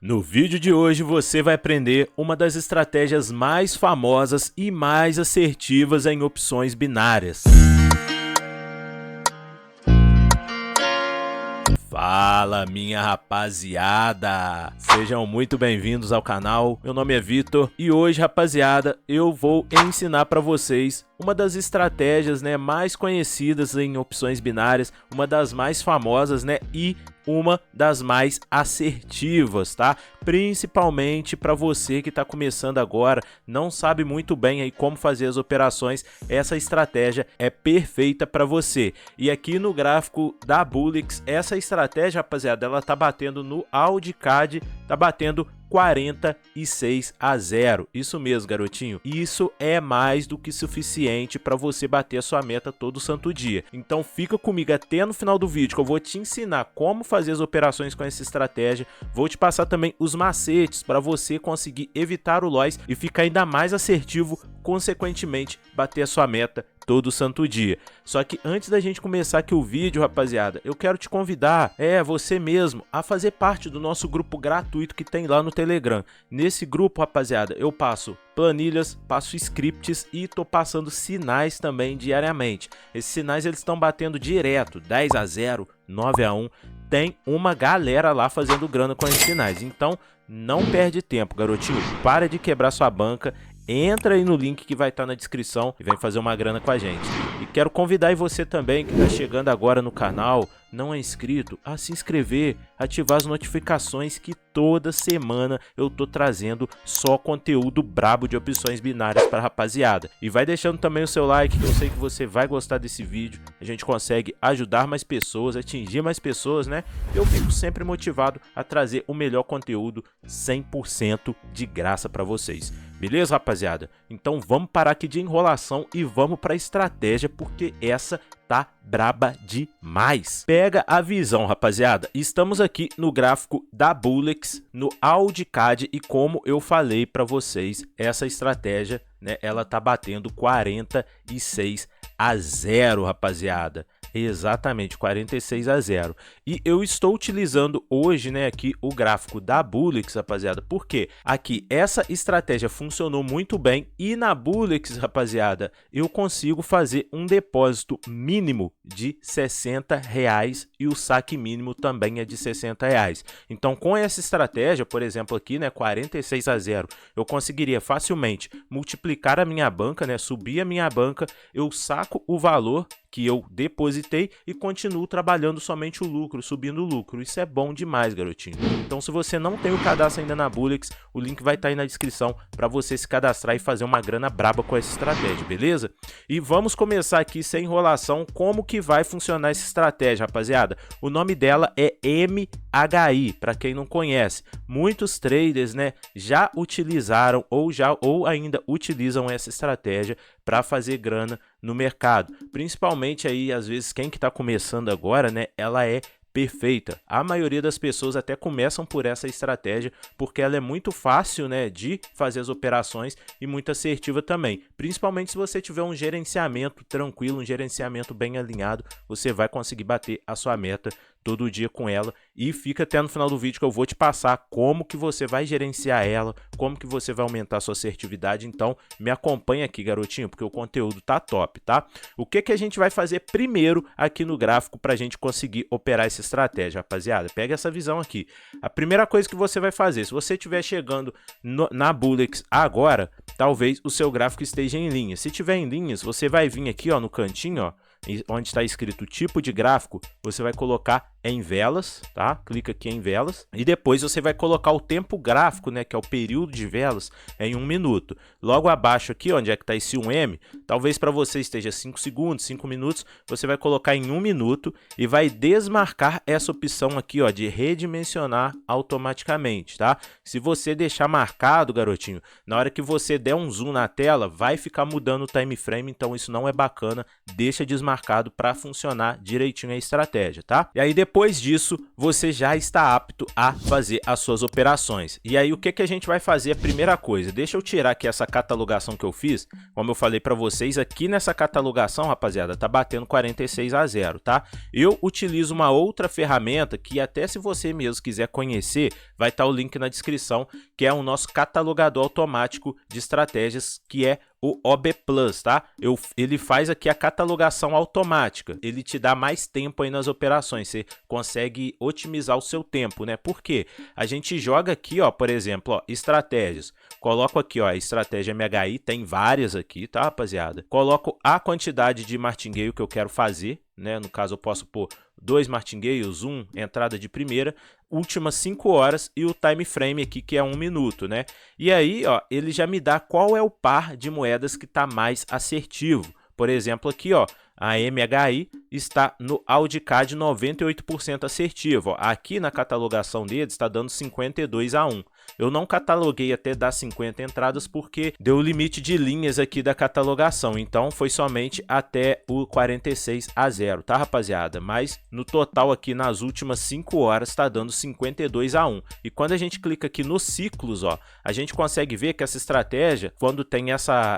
No vídeo de hoje você vai aprender uma das estratégias mais famosas e mais assertivas em opções binárias. Fala, minha rapaziada! Sejam muito bem-vindos ao canal. Meu nome é Vitor e hoje, rapaziada, eu vou ensinar para vocês uma das estratégias, mais conhecidas em opções binárias, uma das mais famosas, e uma das mais assertivas, tá? Principalmente para você que está começando agora, não sabe muito bem aí como fazer as operações, essa estratégia é perfeita para você. E aqui no gráfico da Bullix, essa estratégia, rapaziada, ela tá batendo no Audicad, tá batendo 46-0. Isso mesmo, garotinho. Isso é mais do que suficiente para você bater a sua meta todo santo dia. Então fica comigo até no final do vídeo que eu vou te ensinar como fazer as operações com essa estratégia. Vou te passar também os macetes para você conseguir evitar o loss e ficar ainda mais assertivo, consequentemente bater a sua meta todo santo dia. Só que antes da gente começar aqui o vídeo, rapaziada, eu quero te convidar, você mesmo, a fazer parte do nosso grupo gratuito que tem lá no Telegram. Nesse grupo, rapaziada, eu passo planilhas, passo scripts e tô passando sinais também diariamente. Esses sinais eles estão batendo direto, 10-0, 9-1. Tem uma galera lá fazendo grana com esses sinais. Então, não perde tempo, garotinho. Para de quebrar sua banca. Entra aí no link que vai estar na descrição e vem fazer uma grana com a gente. E quero convidar aí você também que está chegando agora no canal, não é inscrito, a se inscrever, ativar as notificações que toda semana eu tô trazendo só conteúdo brabo de opções binárias para rapaziada. E vai deixando também o seu like, que eu sei que você vai gostar desse vídeo. A gente consegue ajudar mais pessoas, atingir mais pessoas, Eu fico sempre motivado a trazer o melhor conteúdo 100% de graça para vocês. Beleza, rapaziada? Então vamos parar aqui de enrolação e vamos para a estratégia, porque essa tá braba demais. Pega a visão, rapaziada. Estamos aqui no gráfico da Bullix, no Audicad, e como eu falei para vocês, essa estratégia, ela tá batendo 46-0, rapaziada. Exatamente, 46-0. E eu estou utilizando hoje, aqui o gráfico da Bullix, rapaziada, porque aqui essa estratégia funcionou muito bem e na Bullix, rapaziada, eu consigo fazer um depósito mínimo de R$60 e o saque mínimo também é de R$60. Então, com essa estratégia, por exemplo, aqui, 46-0, eu conseguiria facilmente multiplicar a minha banca, subir a minha banca, eu saco o valor que eu depositei e continuo trabalhando somente o lucro, subindo o lucro. Isso é bom demais, garotinho. Então, se você não tem o cadastro ainda na Bullix, o link vai estar aí na descrição para você se cadastrar e fazer uma grana braba com essa estratégia, beleza? E vamos começar aqui sem enrolação como que vai funcionar essa estratégia, rapaziada. O nome dela é MHI, para quem não conhece. Muitos traders, já utilizaram ou ainda utilizam essa estratégia para fazer grana no mercado, principalmente aí às vezes quem que está começando agora, ela é perfeita. A maioria das pessoas até começam por essa estratégia porque ela é muito fácil, de fazer as operações e muito assertiva também. Principalmente se você tiver um gerenciamento tranquilo, um gerenciamento bem alinhado, você vai conseguir bater a sua meta todo dia com ela. E fica até no final do vídeo que eu vou te passar como que você vai gerenciar ela, como que você vai aumentar a sua assertividade. Então me acompanha aqui, garotinho, porque o conteúdo tá top, tá? O que que a gente vai fazer primeiro aqui no gráfico para a gente conseguir operar essa estratégia, rapaziada? Pega essa visão aqui. A primeira coisa que você vai fazer, se você estiver chegando na Bullix agora, talvez o seu gráfico esteja em linha. Se tiver em linhas, você vai vir aqui, no cantinho, onde está escrito tipo de gráfico, você vai colocar em velas, tá? Clica aqui em velas e depois você vai colocar o tempo gráfico, que é o período de velas, em 1 minuto. Logo abaixo aqui, onde é que está esse 1M, talvez para você esteja 5 segundos, 5 minutos, você vai colocar em 1 minuto e vai desmarcar essa opção aqui, de redimensionar automaticamente, tá? Se você deixar marcado, garotinho, na hora que você der um zoom na tela, vai ficar mudando o time frame, então isso não é bacana, deixa desmarcado para funcionar direitinho a estratégia, tá? E aí depois depois disso, você já está apto a fazer as suas operações. E aí, o que a gente vai fazer? A primeira coisa, deixa eu tirar aqui essa catalogação que eu fiz. Como eu falei para vocês, aqui nessa catalogação, rapaziada, tá batendo 46-0, tá? Eu utilizo uma outra ferramenta que até se você mesmo quiser conhecer, vai estar o link na descrição, que é o nosso catalogador automático de estratégias, que é o OB Plus, tá? Ele faz aqui a catalogação automática, ele te dá mais tempo aí nas operações, você consegue otimizar o seu tempo, né? Porque a gente joga aqui, ó, por exemplo, ó, estratégias, coloco aqui, ó, a estratégia MHI, tem várias aqui, tá, rapaziada? Coloco a quantidade de martingale que eu quero fazer, né? No caso, eu posso pôr 2 martingales, 1 entrada de primeira, últimas 5 horas e o time frame aqui que é 1 minuto, né? E aí, ó, ele já me dá qual é o par de moedas que está mais assertivo. Por exemplo, aqui, ó, a MHI está no AUDCAD 98% assertivo. Ó. Aqui na catalogação deles está dando 52-1. Eu não cataloguei até dar 50 entradas porque deu o limite de linhas aqui da catalogação. Então foi somente até o 46-0, tá, rapaziada? Mas no total aqui nas últimas 5 horas está dando 52-1. E quando a gente clica aqui nos ciclos, ó, a gente consegue ver que essa estratégia, quando tem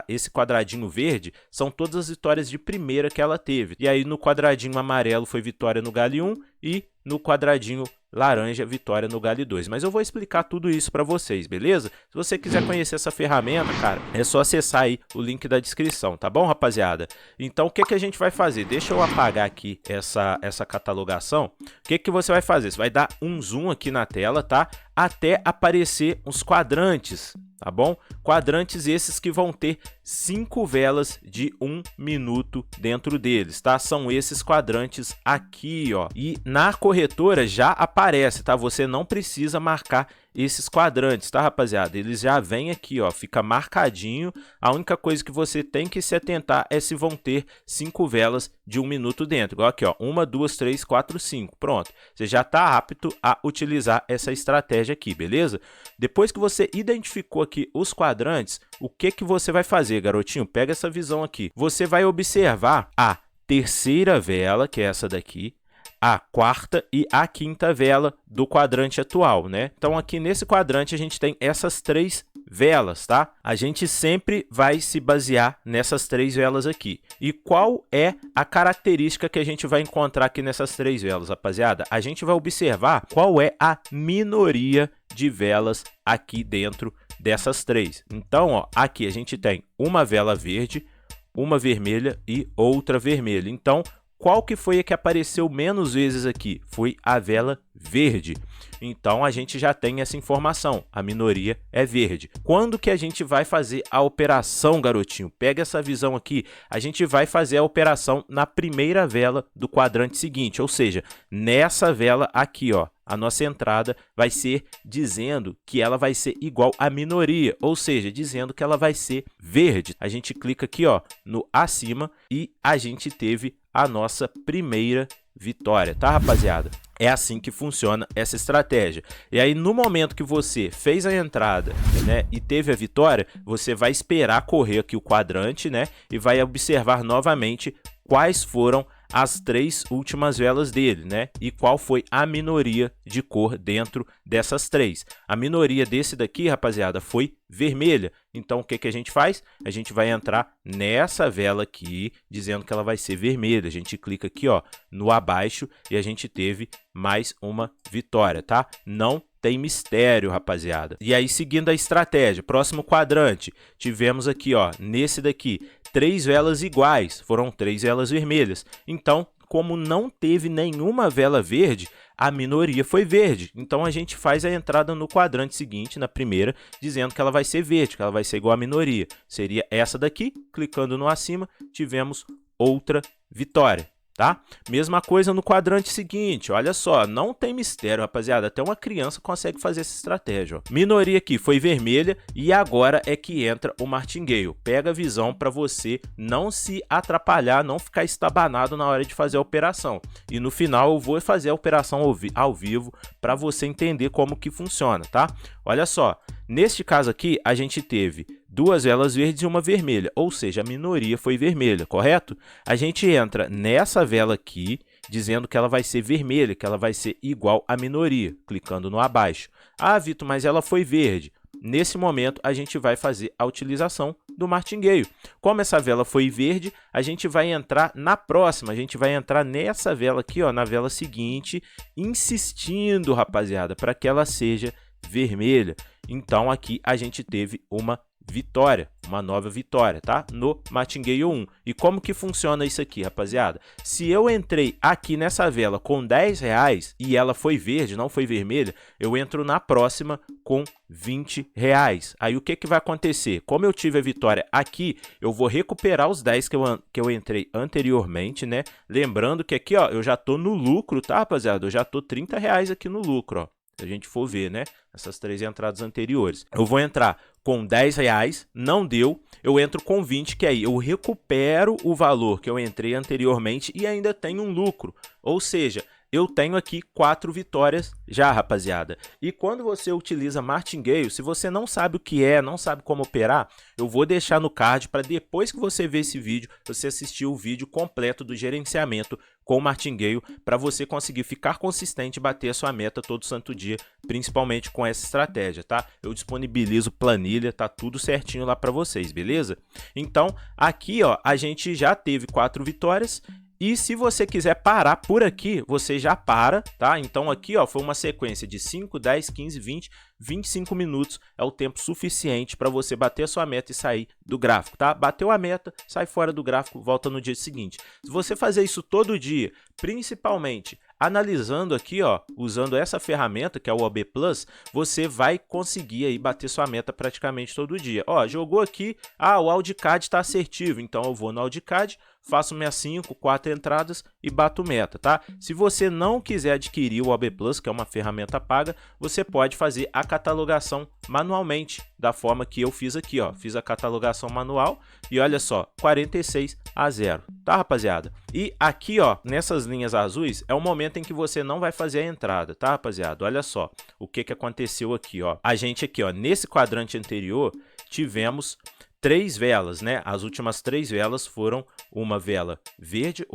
esse quadradinho verde, são todas as vitórias de primeira que ela teve. E aí no quadradinho amarelo foi vitória no Galho 1 e no quadradinho laranja, vitória no Galho 2. Mas eu vou explicar tudo isso para vocês, beleza? Se você quiser conhecer essa ferramenta, cara, é só acessar aí o link da descrição, tá bom, rapaziada? Então, o que a gente vai fazer? Deixa eu apagar aqui essa catalogação. O que você vai fazer? Você vai dar um zoom aqui na tela, tá? Até aparecer uns quadrantes, tá bom? Quadrantes esses que vão ter 5 velas de 1 minuto dentro deles, tá? São esses quadrantes aqui, ó. E na corretora já aparece, tá? Você não precisa marcar esses quadrantes, tá, rapaziada? Eles já vêm aqui, ó, fica marcadinho. A única coisa que você tem que se atentar é se vão ter 5 velas de 1 minuto dentro. Igual aqui, ó, 1, 2, 3, 4, 5. Pronto. Você já tá apto a utilizar essa estratégia aqui, beleza? Depois que você identificou aqui os quadrantes, o que você vai fazer, garotinho? Pega essa visão aqui. Você vai observar a terceira vela, que é essa daqui, a quarta e a quinta vela do quadrante atual, né? Então aqui nesse quadrante a gente tem essas 3 velas, tá? A gente sempre vai se basear nessas 3 velas aqui. E qual é a característica que a gente vai encontrar aqui nessas 3 velas, rapaziada? A gente vai observar qual é a minoria de velas aqui dentro dessas 3. Então, ó, aqui a gente tem uma vela verde, uma vermelha e outra vermelha. Então, qual que foi a que apareceu menos vezes aqui? Foi a vela verde. Então, a gente já tem essa informação. A minoria é verde. Quando que a gente vai fazer a operação, garotinho? Pega essa visão aqui. A gente vai fazer a operação na primeira vela do quadrante seguinte. Ou seja, nessa vela aqui, ó. A nossa entrada vai ser dizendo que ela vai ser igual à minoria, ou seja, dizendo que ela vai ser verde. A gente clica aqui, ó, no acima e a gente teve a nossa primeira vitória, tá, rapaziada? É assim que funciona essa estratégia. E aí, no momento que você fez a entrada, né, e teve a vitória, você vai esperar correr aqui o quadrante, né, e vai observar novamente quais foram as 3 últimas velas dele, né? E qual foi a minoria de cor dentro dessas 3. A minoria desse daqui, rapaziada, foi vermelha. Então, o que a gente faz? A gente vai entrar nessa vela aqui, dizendo que ela vai ser vermelha. A gente clica aqui, ó, no abaixo e a gente teve mais uma vitória, tá? Não tem mistério, rapaziada. E aí, seguindo a estratégia, próximo quadrante, tivemos aqui, ó, nesse daqui, 3 velas iguais, foram 3 velas vermelhas. Então, como não teve nenhuma vela verde, a minoria foi verde. Então, a gente faz a entrada no quadrante seguinte, na primeira, dizendo que ela vai ser verde, que ela vai ser igual à minoria. Seria essa daqui, clicando no acima, tivemos outra vitória. Tá? Mesma coisa no quadrante seguinte, olha só, não tem mistério, rapaziada, até uma criança consegue fazer essa estratégia, ó. Minoria aqui foi vermelha e agora é que entra o martingale. Pega a visão para você não se atrapalhar, não ficar estabanado na hora de fazer a operação. E no final eu vou fazer a operação ao vivo para você entender como que funciona, tá? Olha só, neste caso aqui a gente teve 2 velas verdes e uma vermelha, ou seja, a minoria foi vermelha, correto? A gente entra nessa vela aqui dizendo que ela vai ser vermelha, que ela vai ser igual à minoria, clicando no abaixo. Ah, Vitor, mas ela foi verde. Nesse momento, a gente vai fazer a utilização do martingale. Como essa vela foi verde, a gente vai entrar na próxima, a gente vai entrar nessa vela aqui, ó, na vela seguinte, insistindo, rapaziada, para que ela seja vermelha. Então, aqui a gente teve uma vitória, uma nova vitória, tá? No Martingale 1. E como que funciona isso aqui, rapaziada? Se eu entrei aqui nessa vela com R$10 e ela foi verde, não foi vermelha, eu entro na próxima com R$20. Aí o que que vai acontecer? Como eu tive a vitória aqui, eu vou recuperar os 10 que eu entrei anteriormente, né? Lembrando que aqui, ó, eu já tô no lucro, tá, rapaziada? Eu já tô R$30 aqui no lucro, ó. Se a gente for ver, né, essas 3 entradas anteriores. Eu vou entrar com R$10, não deu, eu entro com 20, que aí eu recupero o valor que eu entrei anteriormente e ainda tenho um lucro. Ou seja, eu tenho aqui 4 vitórias já, rapaziada. E quando você utiliza Martingale, se você não sabe o que é, não sabe como operar, eu vou deixar no card para depois que você ver esse vídeo, você assistir o vídeo completo do gerenciamento com o Martingale, para você conseguir ficar consistente e bater a sua meta todo santo dia, principalmente com essa estratégia, tá? Eu disponibilizo planilha, tá tudo certinho lá para vocês, beleza? Então, aqui, ó, a gente já teve 4 vitórias. E se você quiser parar por aqui, você já para, tá? Então aqui, ó, foi uma sequência de 5, 10, 15, 20, 25 minutos. É o tempo suficiente para você bater a sua meta e sair do gráfico, tá? Bateu a meta, sai fora do gráfico, volta no dia seguinte. Se você fazer isso todo dia, principalmente analisando aqui, ó, usando essa ferramenta que é o OB Plus, você vai conseguir aí bater sua meta praticamente todo dia. Ó, jogou aqui, o Audicad está assertivo, então eu vou no Audicad, faço minhas 5, 4 entradas e bato meta, tá? Se você não quiser adquirir o OB Plus, que é uma ferramenta paga, você pode fazer a catalogação manualmente, da forma que eu fiz aqui, ó. Fiz a catalogação manual e olha só, 46-0, tá, rapaziada? E aqui, ó, nessas linhas azuis, é o momento em que você não vai fazer a entrada, tá, rapaziada? Olha só o que que aconteceu aqui, ó. A gente aqui, ó, nesse quadrante anterior, tivemos 3 velas, né? As últimas 3 velas foram uma vela verde,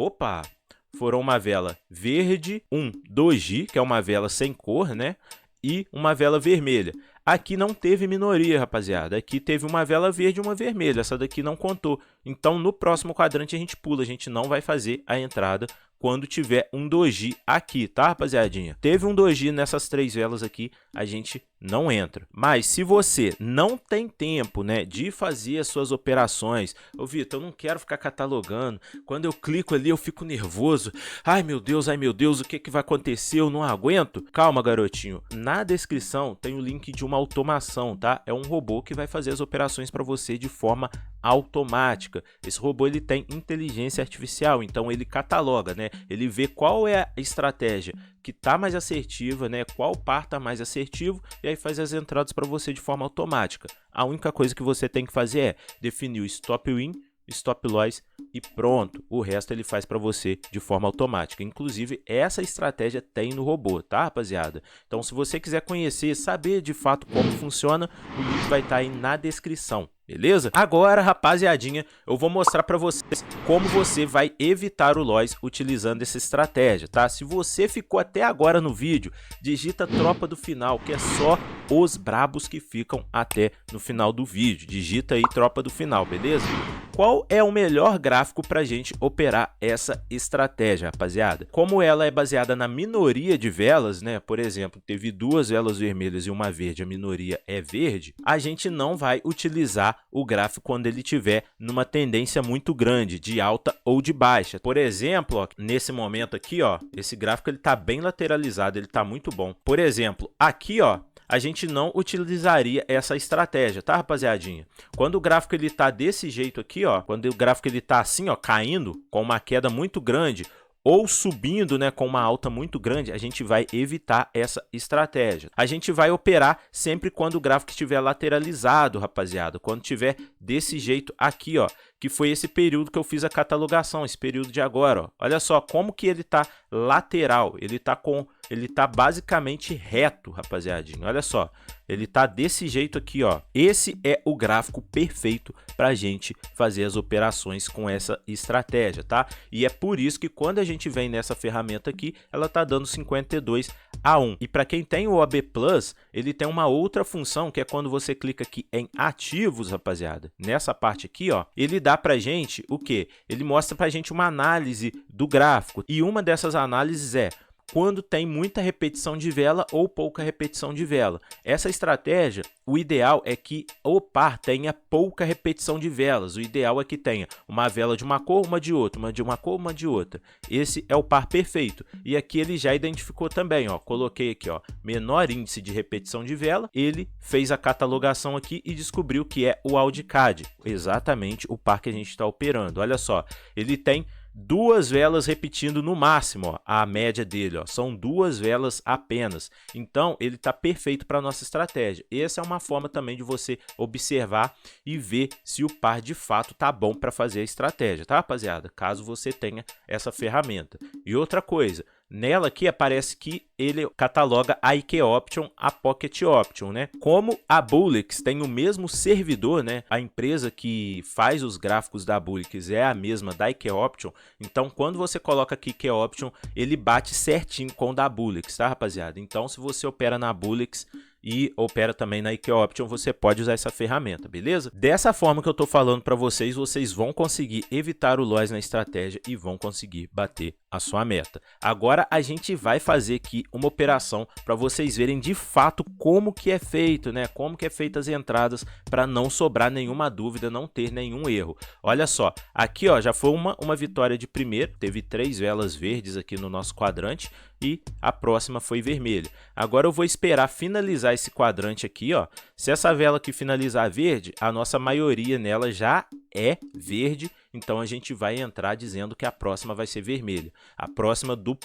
foram uma vela verde, um doji, que é uma vela sem cor, né? E uma vela vermelha. Aqui não teve minoria, rapaziada. Aqui teve uma vela verde e uma vermelha. Essa daqui não contou. Então, no próximo quadrante a gente pula. A gente não vai fazer a entrada quando tiver um doji aqui, tá, rapaziadinha? Teve um doji nessas 3 velas aqui, a gente não entra. Mas se você não tem tempo, né, de fazer as suas operações, ô Vitor, eu não quero ficar catalogando, quando eu clico ali eu fico nervoso, ai meu Deus, o que que vai acontecer, eu não aguento. Calma, garotinho, na descrição tem o link de uma automação, tá? É um robô que vai fazer as operações para você de forma automática. Esse robô ele tem inteligência artificial, então ele cataloga, né? Ele vê qual é a estratégia que tá mais assertiva, né? Qual par tá mais assertivo e aí faz as entradas para você de forma automática. A única coisa que você tem que fazer é definir o stop win, stop loss e pronto. O resto ele faz para você de forma automática. Inclusive, essa estratégia tem no robô, tá, rapaziada? Então, se você quiser conhecer, saber de fato como funciona, o link vai estar aí na descrição. Beleza? Agora, rapaziadinha, eu vou mostrar para vocês como você vai evitar o loss utilizando essa estratégia, tá? Se você ficou até agora no vídeo, digita tropa do final, que é só os brabos que ficam até no final do vídeo. Digita aí tropa do final, beleza? Qual é o melhor gráfico para a gente operar essa estratégia, rapaziada? Como ela é baseada na minoria de velas, né? Por exemplo, teve 2 velas vermelhas e uma verde, a minoria é verde, a gente não vai utilizar o gráfico quando ele tiver numa tendência muito grande, de alta ou de baixa. Por exemplo, ó, nesse momento aqui, ó, esse gráfico ele tá bem lateralizado, ele tá muito bom. Por exemplo, aqui, ó, a gente não utilizaria essa estratégia, tá, rapaziadinha? Quando o gráfico ele tá desse jeito aqui, ó, quando o gráfico ele tá assim, ó, caindo, com uma queda muito grande, ou subindo, né, com uma alta muito grande, a gente vai evitar essa estratégia. A gente vai operar sempre quando o gráfico estiver lateralizado, rapaziada. Quando tiver desse jeito aqui, ó, que foi esse período que eu fiz a catalogação, esse período de agora, ó. Olha só como que ele tá lateral, ele tá basicamente reto, rapaziadinho. Olha só, ele tá desse jeito aqui, ó. Esse é o gráfico perfeito para a gente fazer as operações com essa estratégia, tá? E é por isso que quando a gente vem nessa ferramenta aqui, ela tá dando 52-1. E para quem tem o OB Plus, ele tem uma outra função, que é quando você clica aqui em ativos, rapaziada. Nessa parte aqui, ó, ele dá pra gente o quê? Ele mostra pra gente uma análise do gráfico. E uma dessas análises é quando tem muita repetição de vela ou pouca repetição de vela. Essa estratégia, o ideal é que o par tenha pouca repetição de velas. O ideal é que tenha uma vela de uma cor, uma de outra, uma de uma cor, uma de outra. Esse é o par perfeito. E aqui ele já identificou também, ó. Coloquei aqui, ó, menor índice de repetição de vela. Ele fez a catalogação aqui e descobriu que é o Audicad, exatamente o par que a gente está operando. Olha só, ele tem duas velas repetindo no máximo, ó, a média dele, ó, são duas velas apenas. Então, ele está perfeito para a nossa estratégia. Essa é uma forma também de você observar e ver se o par de fato tá bom para fazer a estratégia, tá, rapaziada? Caso você tenha essa ferramenta. E outra coisa, nela aqui aparece que ele cataloga a IK Option, a Pocket Option, né? Como a Bullix tem o mesmo servidor, né? A empresa que faz os gráficos da Bullix é a mesma da IK Option. Então, quando você coloca aqui IK Option, ele bate certinho com o da Bullix, tá, rapaziada? Então, se você opera na Bullix e opera também na IK Option, você pode usar essa ferramenta, beleza? Dessa forma que eu tô falando para vocês, vocês vão conseguir evitar o loss na estratégia e vão conseguir bater a sua meta. Agora a gente vai fazer aqui uma operação para vocês verem de fato como que é feito, né? Como que é feita as entradas para não sobrar nenhuma dúvida, não ter nenhum erro. Olha só, aqui ó, já foi uma vitória de primeiro, teve 3 velas verdes aqui no nosso quadrante e a próxima foi vermelha. Agora eu vou esperar finalizar esse quadrante aqui, ó. Se essa vela aqui finalizar verde, a nossa maioria nela já é verde, então a gente vai entrar dizendo que a próxima vai ser vermelha. A próxima do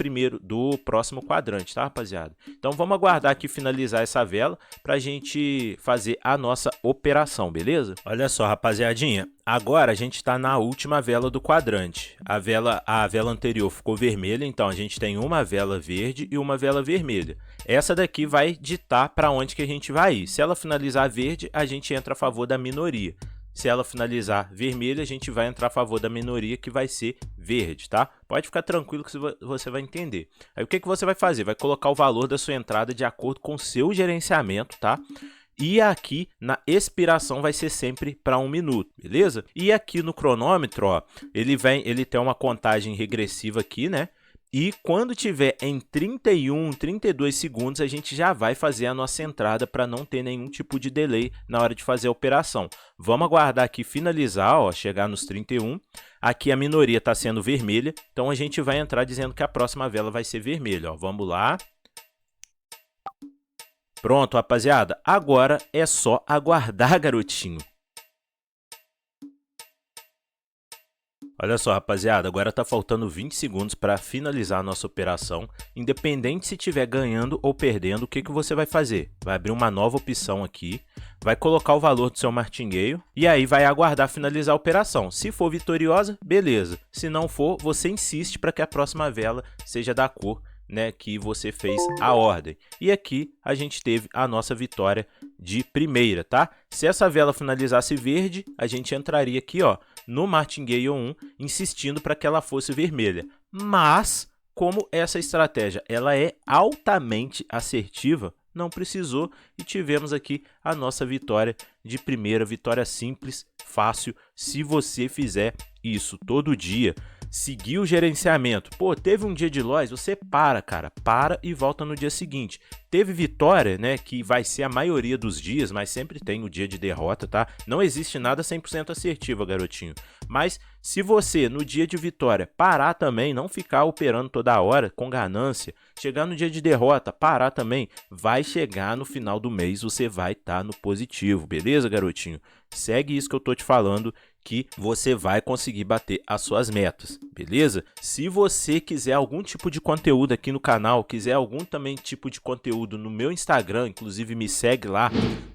próximo quadrante, tá, rapaziada? Então vamos aguardar aqui finalizar essa vela para a gente fazer a nossa operação, beleza? Olha só, rapaziadinha, agora a gente está na última vela do quadrante. A vela anterior ficou vermelha, então a gente tem uma vela verde e uma vela vermelha. Essa daqui vai ditar para onde que a gente vai ir. Se ela finalizar verde, a gente entra a favor da minoria. Se ela finalizar vermelha, a gente vai entrar a favor da minoria, que vai ser verde, tá? Pode ficar tranquilo que você vai entender. Aí o que você vai fazer? Vai colocar o valor da sua entrada de acordo com o seu gerenciamento, tá? E aqui na expiração vai ser sempre para 1 minuto, beleza? E aqui no cronômetro, ó, ele tem uma contagem regressiva aqui, né? E quando tiver em 31, 32 segundos, a gente já vai fazer a nossa entrada para não ter nenhum tipo de delay na hora de fazer a operação. Vamos aguardar aqui finalizar, ó, chegar nos 31. Aqui a minoria está sendo vermelha, então a gente vai entrar dizendo que a próxima vela vai ser vermelha. Ó. Vamos lá. Pronto, rapaziada. Agora é só aguardar, garotinho. Olha só, rapaziada, agora tá faltando 20 segundos para finalizar a nossa operação. Independente se estiver ganhando ou perdendo, o que você vai fazer? Vai abrir uma nova opção aqui, vai colocar o valor do seu martingale e aí vai aguardar finalizar a operação. Se for vitoriosa, beleza. Se não for, você insiste para que a próxima vela seja da cor, né, que você fez a ordem. E aqui a gente teve a nossa vitória de primeira, tá? Se essa vela finalizasse verde, a gente entraria aqui, ó, no Martingale 1, insistindo para que ela fosse vermelha. Mas, como essa estratégia ela é altamente assertiva, não precisou e tivemos aqui a nossa vitória de primeira, vitória simples, fácil. Se você fizer isso todo dia, seguir o gerenciamento, pô, teve um dia de loss, você cara, para e volta no dia seguinte. Teve vitória, né, que vai ser a maioria dos dias, mas sempre tem o dia de derrota, tá? Não existe nada 100% assertivo, garotinho. Mas se você, no dia de vitória, parar também, não ficar operando toda hora com ganância, chegar no dia de derrota, parar também, vai chegar no final do mês, você vai estar no positivo, beleza, garotinho? Segue isso que eu tô te falando, que você vai conseguir bater as suas metas, beleza? Se você quiser algum tipo de conteúdo aqui no canal, quiser algum também tipo de conteúdo no meu Instagram, inclusive me segue lá,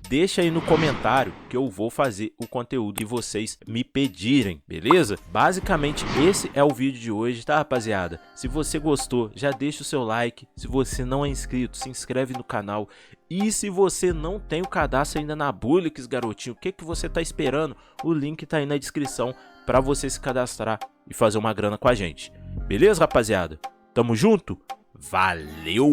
deixa aí no comentário que eu vou fazer o conteúdo que vocês me pedirem, beleza? Basicamente esse é o vídeo de hoje, tá, rapaziada? Se você gostou, já deixa o seu like. Se você não é inscrito, se inscreve no canal. E se você não tem o cadastro ainda na Bullix, garotinho, o que você tá esperando? O link tá aí na descrição para você se cadastrar e fazer uma grana com a gente. Beleza, rapaziada? Tamo junto? Valeu!